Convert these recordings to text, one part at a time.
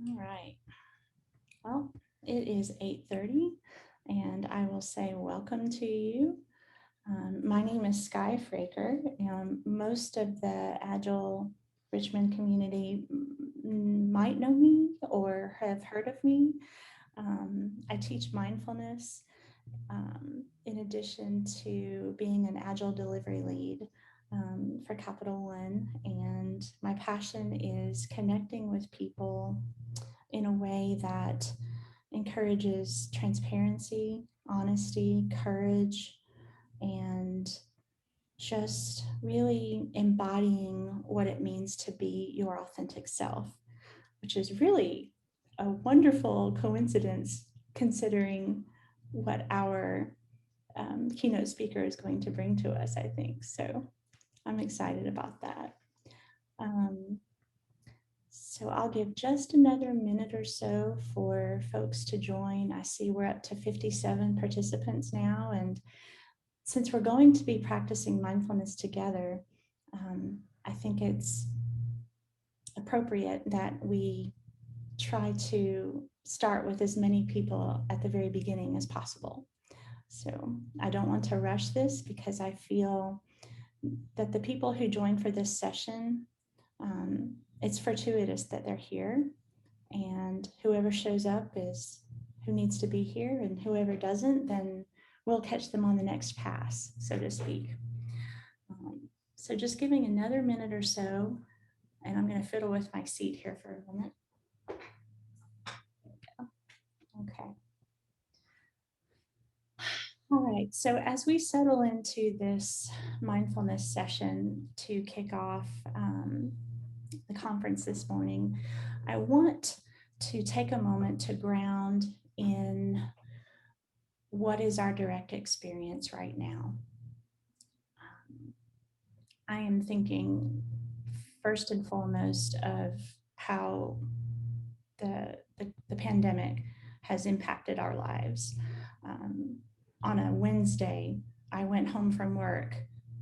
All right. Well, it is 8:30 and I will say welcome to you. My name is Sky Fraker, and most of the Agile Richmond community might know me or have heard of me. I teach mindfulness in addition to being an Agile delivery lead for Capital One. And my passion is connecting with people in a way that encourages transparency, honesty, courage, and just really embodying what it means to be your authentic self, which is really a wonderful coincidence considering what our keynote speaker is going to bring to us, I think. So I'm excited about that. Um, So I'll give just another minute or so for folks to join. I see we're up to 57 participants now. And since we're going to be practicing mindfulness together, I think it's appropriate that we try to start with as many people at the very beginning as possible. So I don't want to rush this because I feel that the people who join for this session, it's fortuitous that they're here. And whoever shows up is who needs to be here, and whoever doesn't, then we'll catch them on the next pass, so to speak. So just giving another minute or so, and I'm going to fiddle with my seat here for a minute. Okay. All right, so as we settle into this mindfulness session to kick off the conference this morning, I want to take a moment to ground in what is our direct experience right now. I am thinking first and foremost of how the pandemic has impacted our lives. On a Wednesday, I went home from work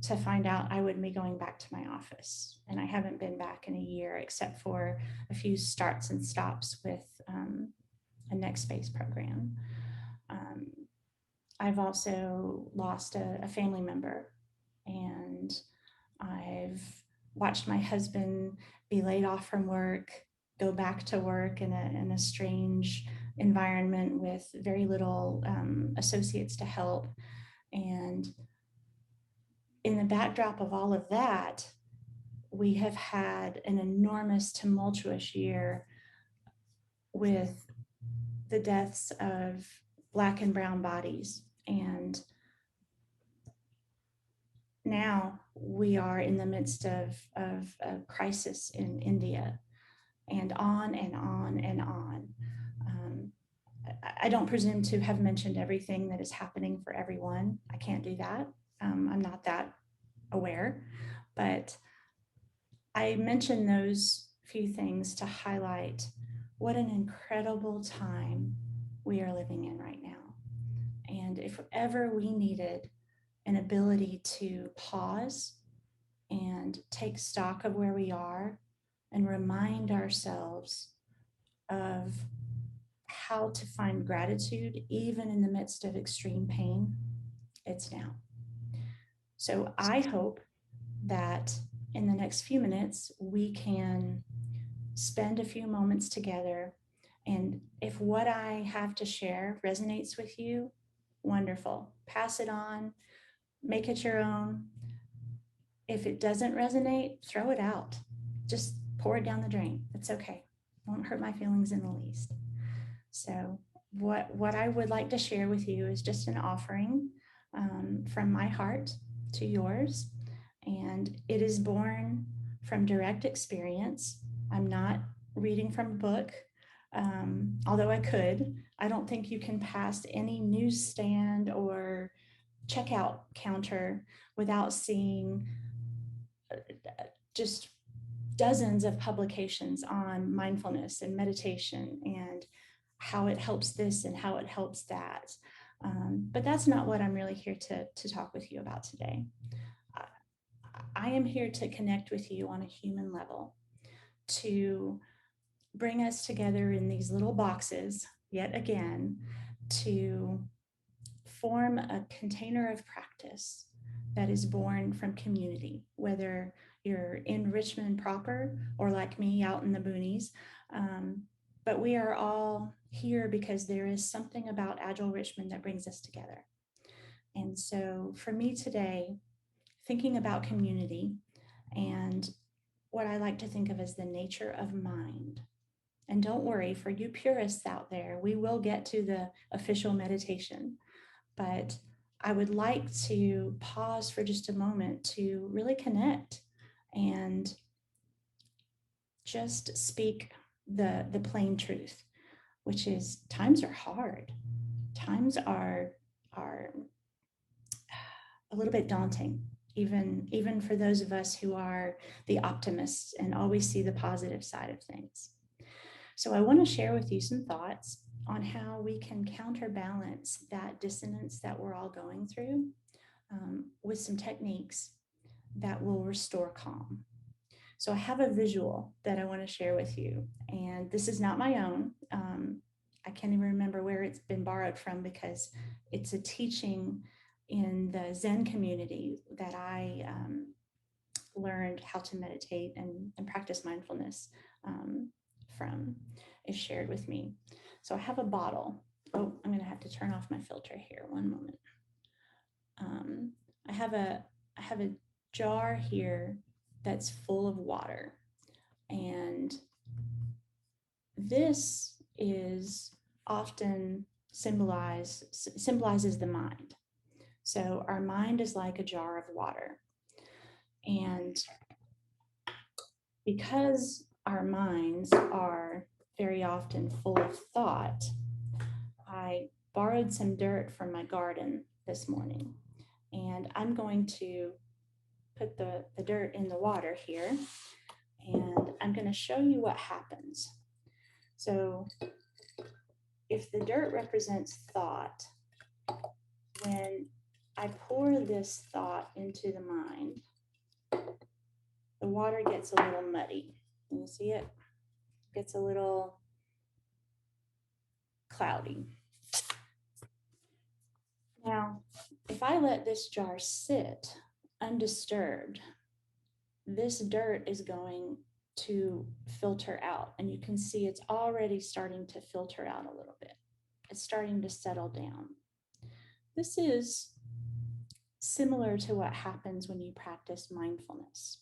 to find out I would be going back to my office. And I haven't been back in a year except for a few starts and stops with a next phase program. Um, I've also lost a family member, and I've watched my husband be laid off from work, go back to work in a strange environment with very little associates to help. And in the backdrop of all of that, we have had an enormous, tumultuous year with the deaths of Black and brown bodies. And now we are in the midst of a crisis in India, and on and on and on. I don't presume to have mentioned everything that is happening for everyone. I can't do that. I'm not that aware, but I mention those few things to highlight what an incredible time we are living in right now. And if ever we needed an ability to pause and take stock of where we are and remind ourselves of how to find gratitude even in the midst of extreme pain, it's now. So I hope that in the next few minutes we can spend a few moments together. And if what I have to share resonates with you, wonderful. Pass it on, make it your own. If it doesn't resonate, throw it out. Just pour it down the drain. It's okay. It won't hurt my feelings in the least. So, what I would like to share with you is just an offering from my heart to yours. And it is born from direct experience. I'm not reading from a book, although I could. I don't think you can pass any newsstand or checkout counter without seeing just dozens of publications on mindfulness and meditation and how it helps this and how it helps that. But that's not what I'm really here to talk with you about today. I am here to connect with you on a human level, to bring us together in these little boxes yet again to form a container of practice that is born from community, whether you're in Richmond proper or like me out in the boonies. But we are all here because there is something about Agile Richmond that brings us together. And so for me today, thinking about community and what I like to think of as the nature of mind. And don't worry, for you purists out there, we will get to the official meditation. But I would like to pause for just a moment to really connect and just speak the plain truth, which is times are hard. Times are a little bit daunting, even for those of us who are the optimists and always see the positive side of things. So I want to share with you some thoughts on how we can counterbalance that dissonance that we're all going through with some techniques that will restore calm. So I have a visual that I want to share with you, and this is not my own. I can't even remember where it's been borrowed from because it's a teaching in the Zen community that I learned how to meditate and practice mindfulness from, is shared with me. So I have a bottle. Oh, I'm going to have to turn off my filter here. One moment. I have a jar here that's full of water, and this is often symbolizes the mind. So our mind is like a jar of water, and because our minds are very often full of thought, I borrowed some dirt from my garden this morning, and I'm going to put the dirt in the water here, and I'm going to show you what happens. So if the dirt represents thought, when I pour this thought into the mind, the water gets a little muddy. Can you see it? Gets a little cloudy. Now, if I let this jar sit undisturbed, this dirt is going to filter out, and you can see it's already starting to filter out a little bit. It's starting to settle down. This is similar to what happens when you practice mindfulness.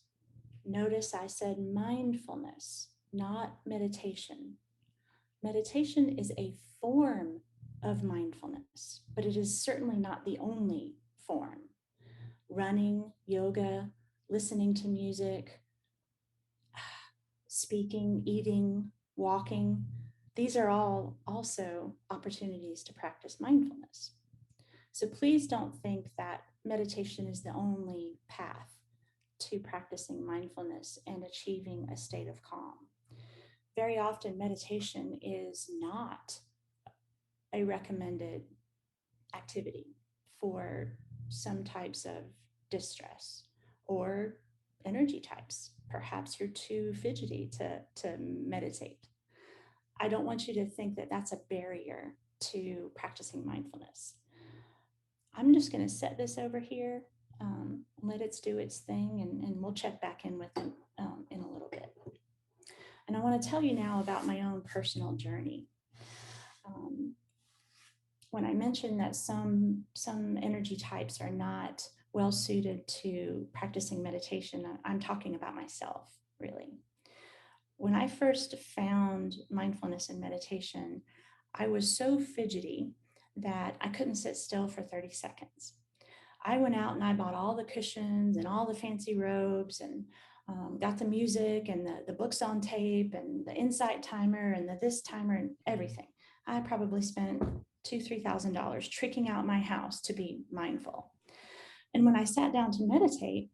Notice I said mindfulness, not meditation. Meditation is a form of mindfulness, but it is certainly not the only form. Running, yoga, listening to music, speaking, eating, walking, these are all also opportunities to practice mindfulness. So please don't think that meditation is the only path to practicing mindfulness and achieving a state of calm. Very often, meditation is not a recommended activity for some types of distress or energy types. Perhaps you're too fidgety to meditate. I don't want you to think that that's a barrier to practicing mindfulness. I'm just going to set this over here, let it do its thing, and we'll check back in with it in a little bit. And I want to tell you now about my own personal journey. When I mentioned that some energy types are not well suited to practicing meditation, I'm talking about myself, really. When I first found mindfulness and meditation, I was so fidgety that I couldn't sit still for 30 seconds. I went out and I bought all the cushions and all the fancy robes and got the music and the books on tape and the insight timer and the this timer and everything. I probably spent $2,000-$3,000 tricking out my house to be mindful. And when I sat down to meditate,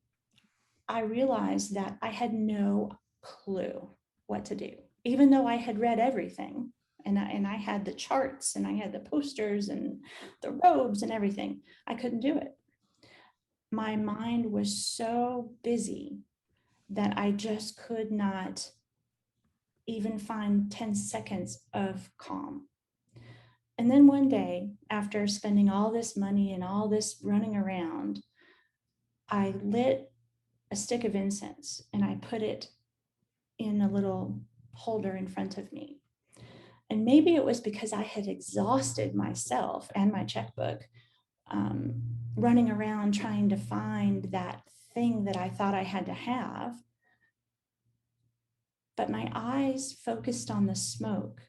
I realized that I had no clue what to do, even though I had read everything. And I had the charts and I had the posters and the robes and everything. I couldn't do it. My mind was so busy that I just could not even find 10 seconds of calm. And then one day, after spending all this money and all this running around, I lit a stick of incense and I put it in a little holder in front of me. And maybe it was because I had exhausted myself and my checkbook running around trying to find that thing that I thought I had to have. But my eyes focused on the smoke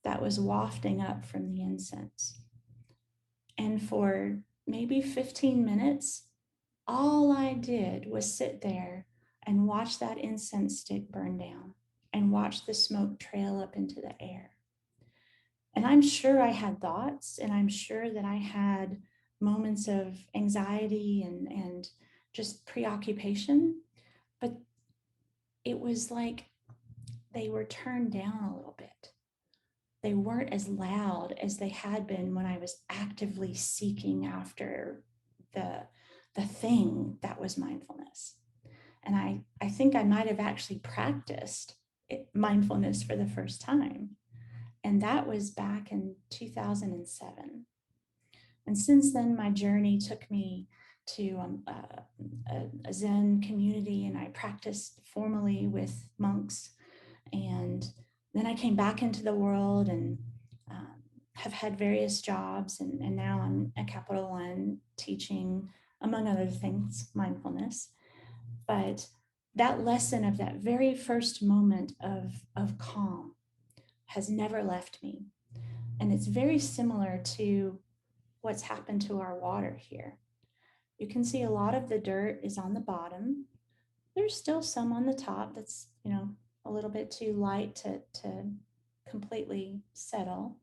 that was wafting up from the incense. And for maybe 15 minutes, all I did was sit there and watch that incense stick burn down and watch the smoke trail up into the air. And I'm sure I had thoughts, and I'm sure that I had moments of anxiety and just preoccupation, but it was like they were turned down a little bit. They weren't as loud as they had been when I was actively seeking after the thing that was mindfulness. And I think I might have actually practiced mindfulness for the first time. And that was back in 2007. And since then, my journey took me to a Zen community, and I practiced formally with monks. And then I came back into the world and have had various jobs. And now I'm at Capital One teaching, among other things, mindfulness. But that lesson of that very first moment of calm has never left me. And it's very similar to what's happened to our water here. You can see a lot of the dirt is on the bottom. There's still some on the top that's, a little bit too light to completely settle.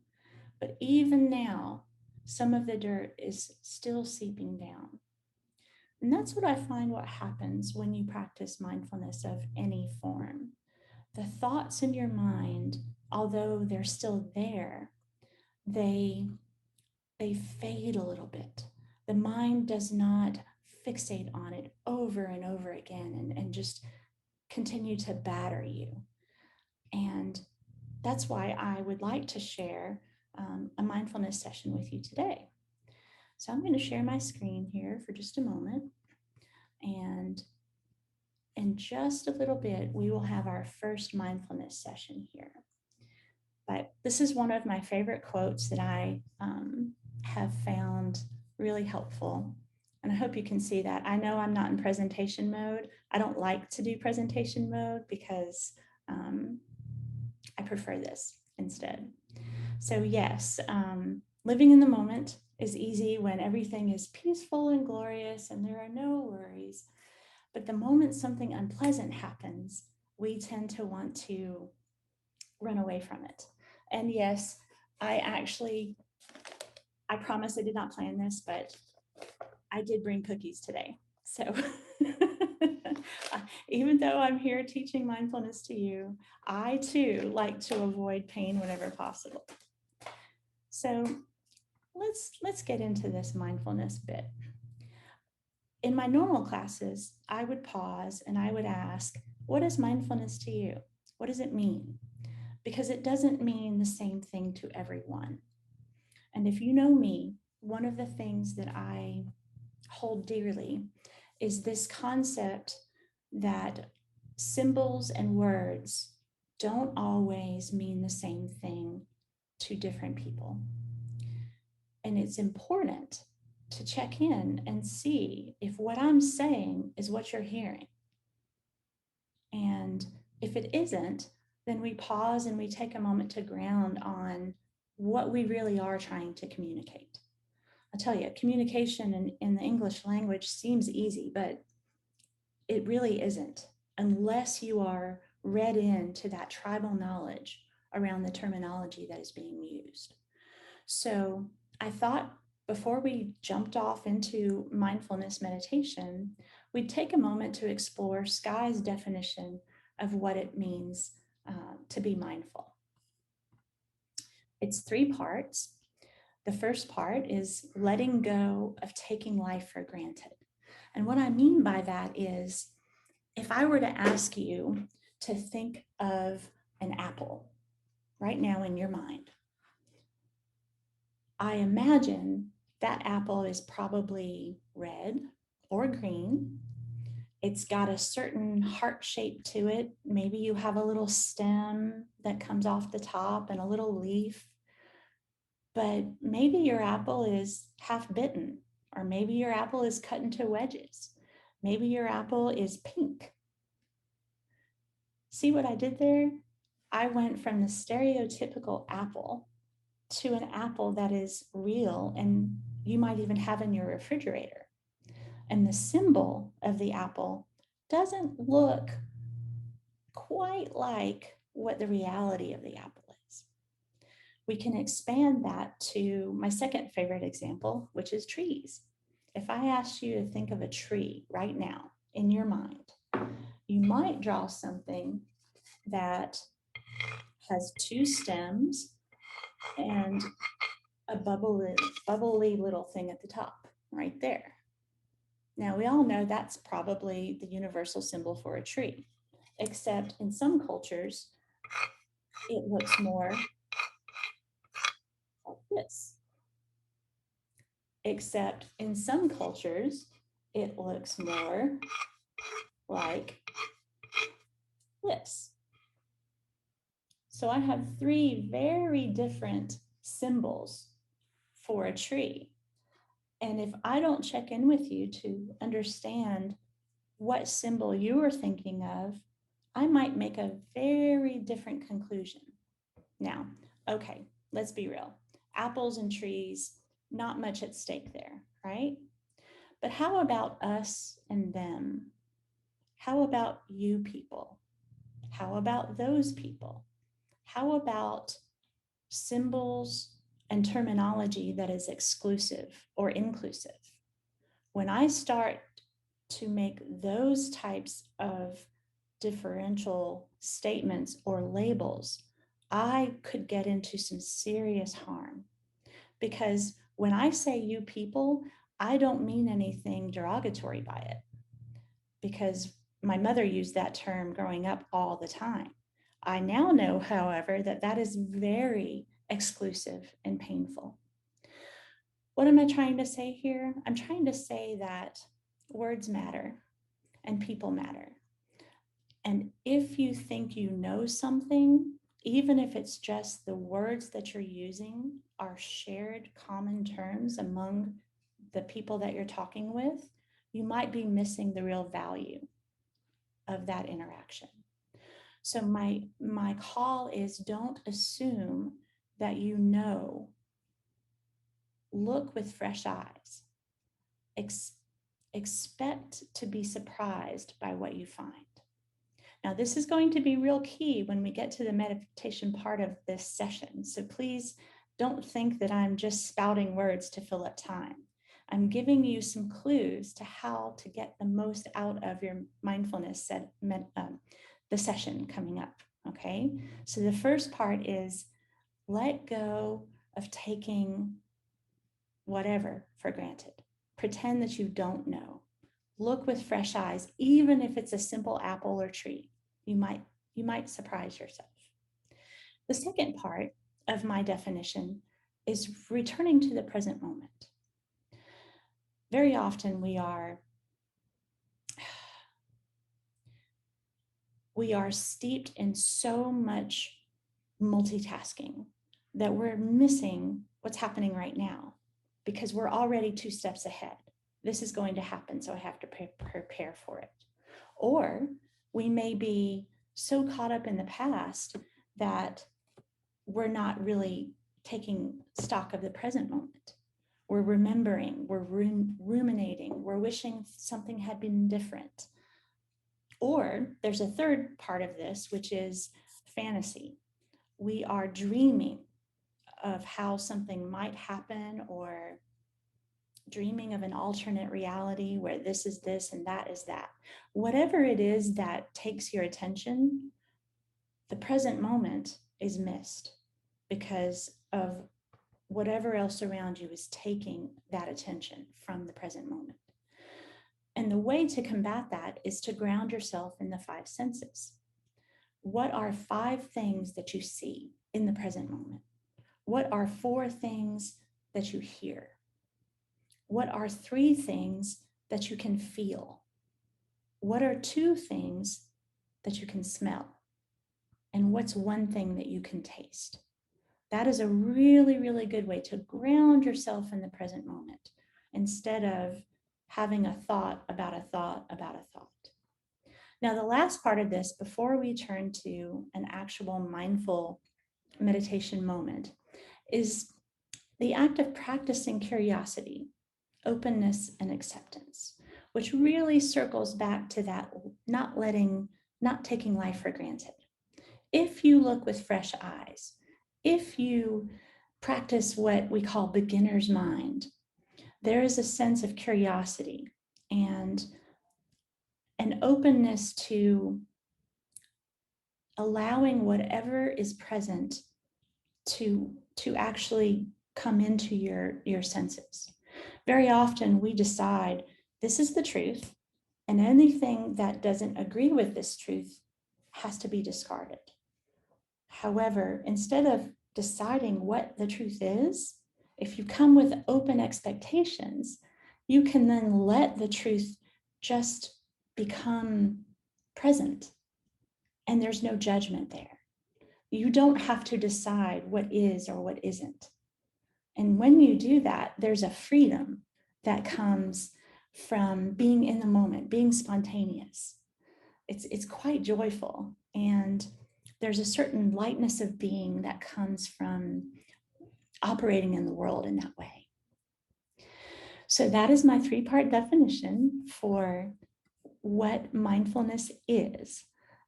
But even now, some of the dirt is still seeping down. And that's what I find what happens when you practice mindfulness of any form. The thoughts in your mind, although they're still there, they fade a little bit. The mind does not fixate on it over and over again and just continue to batter you. And that's why I would like to share a mindfulness session with you today. So I'm going to share my screen here for just a moment. And in just a little bit, we will have our first mindfulness session here. But this is one of my favorite quotes that I have found really helpful. And I hope you can see that. I know I'm not in presentation mode. I don't like to do presentation mode because I prefer this instead. So yes, living in the moment is easy when everything is peaceful and glorious and there are no worries. But the moment something unpleasant happens, we tend to want to run away from it. And yes, I promise I did not plan this, but I did bring cookies today. So even though I'm here teaching mindfulness to you, I too like to avoid pain whenever possible. So let's get into this mindfulness bit. In my normal classes, I would pause and I would ask, what is mindfulness to you? What does it mean? Because it doesn't mean the same thing to everyone. And if you know me, one of the things that I hold dearly is this concept that symbols and words don't always mean the same thing to different people. And it's important to check in and see if what I'm saying is what you're hearing. And if it isn't, then we pause and we take a moment to ground on what we really are trying to communicate. I'll tell you, communication in the English language seems easy, but it really isn't unless you are read into that tribal knowledge around the terminology that is being used. So I thought before we jumped off into mindfulness meditation, we'd take a moment to explore Sky's definition of what it means to be mindful. It's 3 parts. The first part is letting go of taking life for granted. And what I mean by that is, if I were to ask you to think of an apple right now in your mind, I imagine that apple is probably red or green. It's got a certain heart shape to it. Maybe you have a little stem that comes off the top and a little leaf. But maybe your apple is half bitten, or maybe your apple is cut into wedges. Maybe your apple is pink. See what I did there? I went from the stereotypical apple to an apple that is real and you might even have in your refrigerator. And the symbol of the apple doesn't look quite like what the reality of the apple is. We can expand that to my second favorite example, which is trees. If I asked you to think of a tree right now in your mind, you might draw something that has two stems and a bubbly little thing at the top right there. Now, we all know that's probably the universal symbol for a tree, except in some cultures, it looks more like this. Except in some cultures, it looks more like this. So I have three very different symbols for a tree. And if I don't check in with you to understand what symbol you are thinking of, I might make a very different conclusion. Now, okay, let's be real. Apples and trees, not much at stake there, right? But how about us and them? How about you people? How about those people? How about symbols and terminology that is exclusive or inclusive? When I start to make those types of differential statements or labels, I could get into some serious harm. Because when I say you people, I don't mean anything derogatory by it, because my mother used that term growing up all the time. I now know, however, that that is very exclusive and painful. What am I trying to say here? I'm trying to say that words matter and people matter. And if you think you know something, even if it's just the words that you're using are shared common terms among the people that you're talking with, you might be missing the real value of that interaction. So my call is, don't assume that you know. Look with fresh eyes. Expect to be surprised by what you find. Now, this is going to be real key when we get to the meditation part of this session. So please don't think that I'm just spouting words to fill up time. I'm giving you some clues to how to get the most out of your mindfulness the session coming up, okay? So the first part is let go of taking whatever for granted. Pretend that you don't know. Look with fresh eyes, even if it's a simple apple or tree. You might surprise yourself. The second part of my definition is returning to the present moment. Very often we are steeped in so much multitasking that we're missing what's happening right now because we're already 2 steps ahead. This is going to happen, so I have to prepare for it. Or we may be so caught up in the past that we're not really taking stock of the present moment. We're remembering, we're ruminating, we're wishing something had been different. Or there's a third part of this, which is fantasy. We are dreaming of how something might happen, or dreaming of an alternate reality where this is this and that is that. Whatever it is that takes your attention, the present moment is missed because of whatever else around you is taking that attention from the present moment. And the way to combat that is to ground yourself in the 5 senses. What are 5 things that you see in the present moment? What are 4 things that you hear? What are 3 things that you can feel? What are 2 things that you can smell? And what's 1 thing that you can taste? That is a really, really good way to ground yourself in the present moment instead of having a thought about a thought about a thought. Now, the last part of this, before we turn to an actual mindful meditation moment, is the act of practicing curiosity, openness, and acceptance, which really circles back to that not taking life for granted. If you look with fresh eyes, if you practice what we call beginner's mind, there is a sense of curiosity and an openness to allowing whatever is present to actually come into your senses. Very often we decide this is the truth, and anything that doesn't agree with this truth has to be discarded. However, instead of deciding what the truth is, if you come with open expectations, you can then let the truth just become present, and there's no judgment there. You don't have to decide what is or what isn't. And when you do that, there's a freedom that comes from being in the moment, being spontaneous. It's quite joyful. And there's a certain lightness of being that comes from operating in the world in that way. So that is my 3-part definition for what mindfulness is.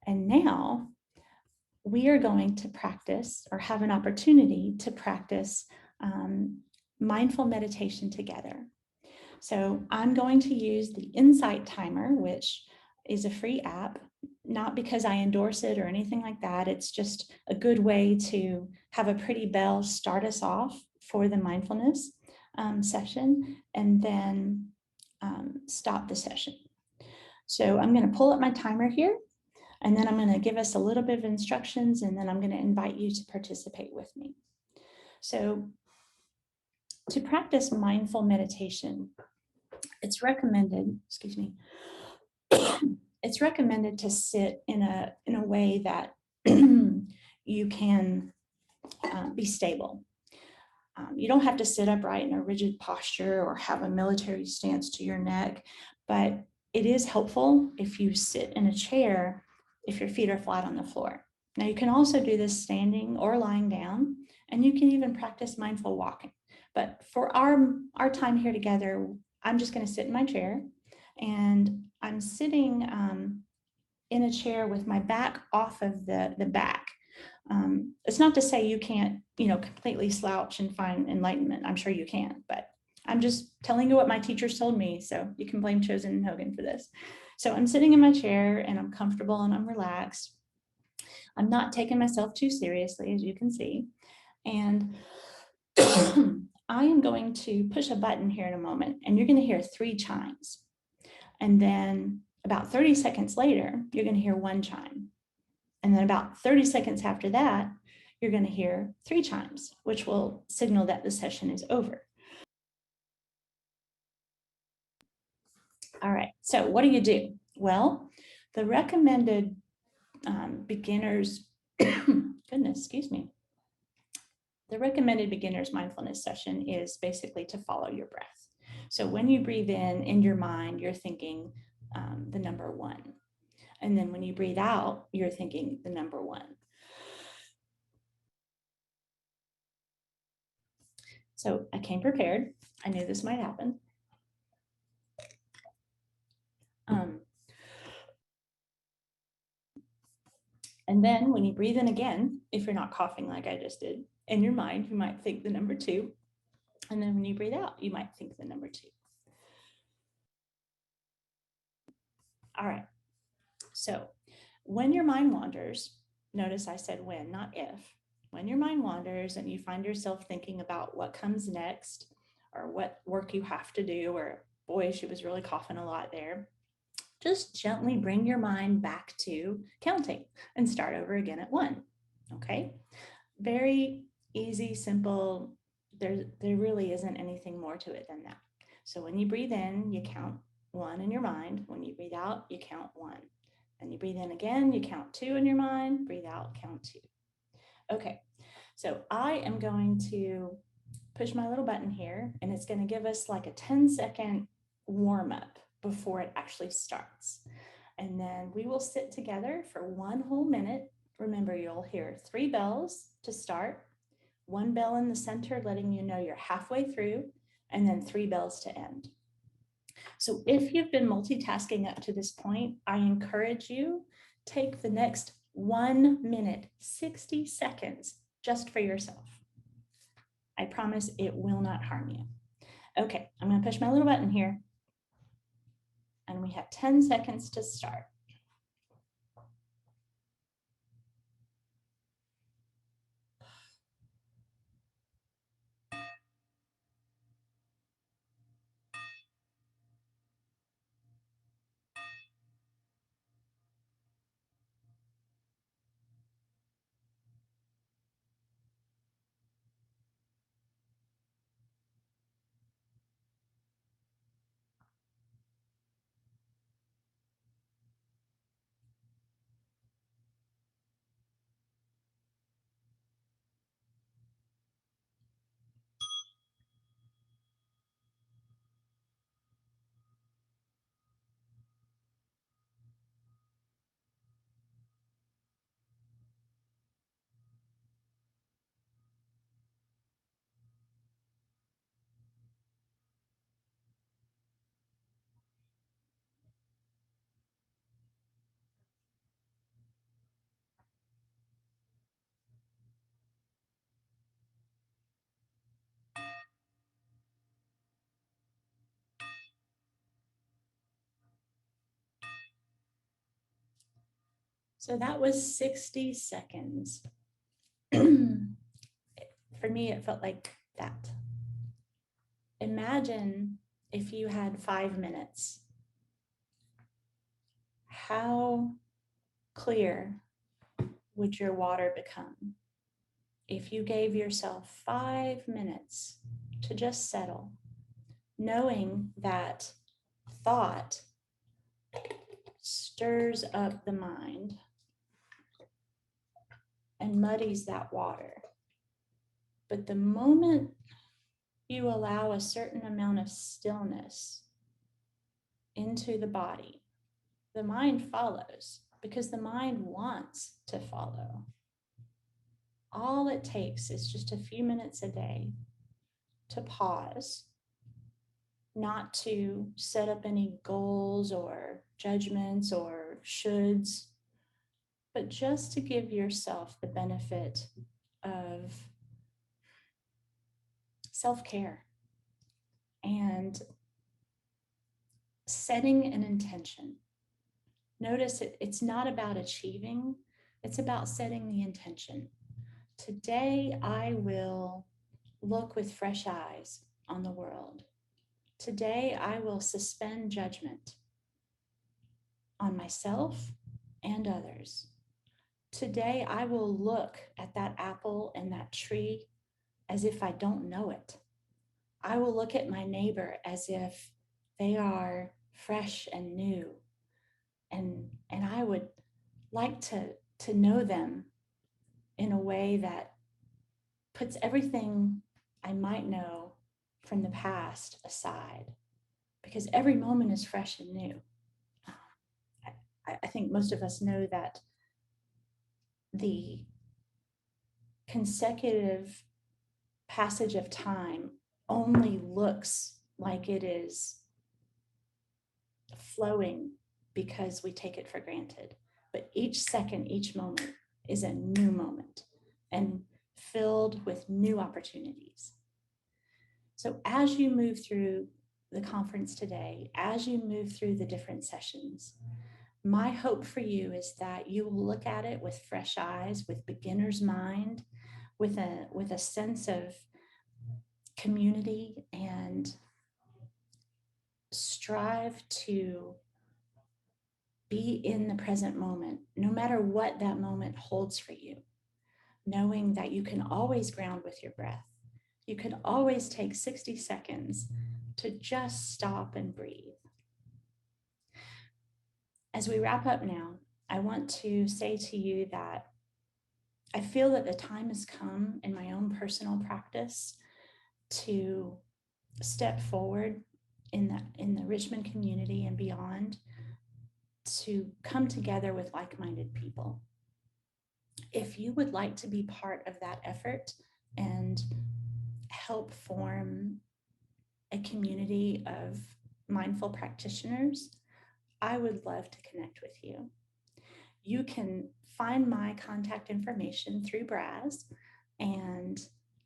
And now we are going to practice or have an opportunity to practice mindful meditation together. So I'm going to use the Insight Timer, which is a free app, not because I endorse it or anything like that. It's just a good way to have a pretty bell start us off for the mindfulness session and then stop the session. So I'm going to pull up my timer here, and then I'm going to give us a little bit of instructions, and then I'm going to invite you to participate with me. So to practice mindful meditation, it's recommended, it's recommended to sit in a way that you can be stable. You don't have to sit upright in a rigid posture or have a military stance to your neck, but it is helpful if you sit in a chair if your feet are flat on the floor. Now you can also do this standing or lying down, and you can even practice mindful walking. But for our time here together, I'm just going to sit in my chair, and I'm sitting in a chair with my back off of the back. It's not to say you can't, completely slouch and find enlightenment. I'm sure you can, but I'm just telling you what my teachers told me. So you can blame Chosen and Hogan for this. So I'm sitting in my chair and I'm comfortable and I'm relaxed. I'm not taking myself too seriously, as you can see. And I am going to push a button here in a moment, and you're going to hear 3 chimes. And then about 30 seconds later, you're going to hear 1 chime. And then about 30 seconds after that, you're going to hear 3 chimes, which will signal that the session is over. All right, so what do? Well, the recommended beginners, goodness, excuse me. The recommended beginner's mindfulness session is basically to follow your breath. So when you breathe in your mind, you're thinking the number 1. And then when you breathe out, you're thinking the number 1. So I came prepared. I knew this might happen. And then when you breathe in again, if you're not coughing like I just did, in your mind, you might think the number 2. And then when you breathe out, you might think the number 2. All right. So when your mind wanders, notice I said when, not if. When your mind wanders and you find yourself thinking about what comes next or what work you have to do, or boy, she was really coughing a lot there. just gently bring your mind back to counting and start over again at 1. Okay? Very easy, simple. There really isn't anything more to it than that. So when you breathe in, you count 1 in your mind. When you breathe out, you count 1. And you breathe in again, you count 2 in your mind. Breathe out, count 2. Okay, so I am going to push my little button here, and it's going to give us like a 10-second warm up before it actually starts. And then we will sit together for 1 whole minute. Remember, you'll hear 3 bells to start, 1 bell in the center letting you know you're halfway through, and then 3 bells to end. So if you've been multitasking up to this point, I encourage you, take the next 1 minute, 60 seconds just for yourself. I promise it will not harm you. Okay, I'm going to push my little button here, and we have 10 seconds to start. So that was 60 seconds. For me, it felt like that. Imagine if you had 5 minutes. How clear would your water become if you gave yourself 5 minutes to just settle, knowing that thought stirs up the mind and muddies that water. But the moment you allow a certain amount of stillness into the body, the mind follows because the mind wants to follow. All it takes is just a few minutes a day to pause, not to set up any goals or judgments or shoulds, but just to give yourself the benefit of self-care and setting an intention. Notice it's not about achieving, it's about setting the intention. Today, I will look with fresh eyes on the world. Today, I will suspend judgment on myself and others. Today, I will look at that apple and that tree as if I don't know it. I will look at my neighbor as if they are fresh and new. And I would like to know them in a way that puts everything I might know from the past aside, because every moment is fresh and new. I think most of us know that the consecutive passage of time only looks like it is flowing because we take it for granted. But each second, each moment is a new moment and filled with new opportunities. So as you move through the conference today, as you move through the different sessions, my hope for you is that you will look at it with fresh eyes, with beginner's mind, with a sense of community, and strive to Be in the present moment, no matter what that moment holds for you, knowing that you can always ground with your breath. You can always take 60 seconds to just stop and breathe. As we wrap up now, I want to say to you that I feel that the time has come in my own personal practice to step forward in the Richmond community and beyond, to come together with like-minded people. If you would like to be part of that effort and help form a community of mindful practitioners, I would love to connect with you. You can find my contact information through Braz, and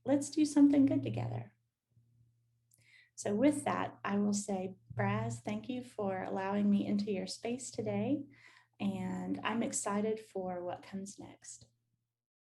let's do something good together. So with that, I will say, Braz, thank you for allowing me into your space today, and I'm excited for what comes next.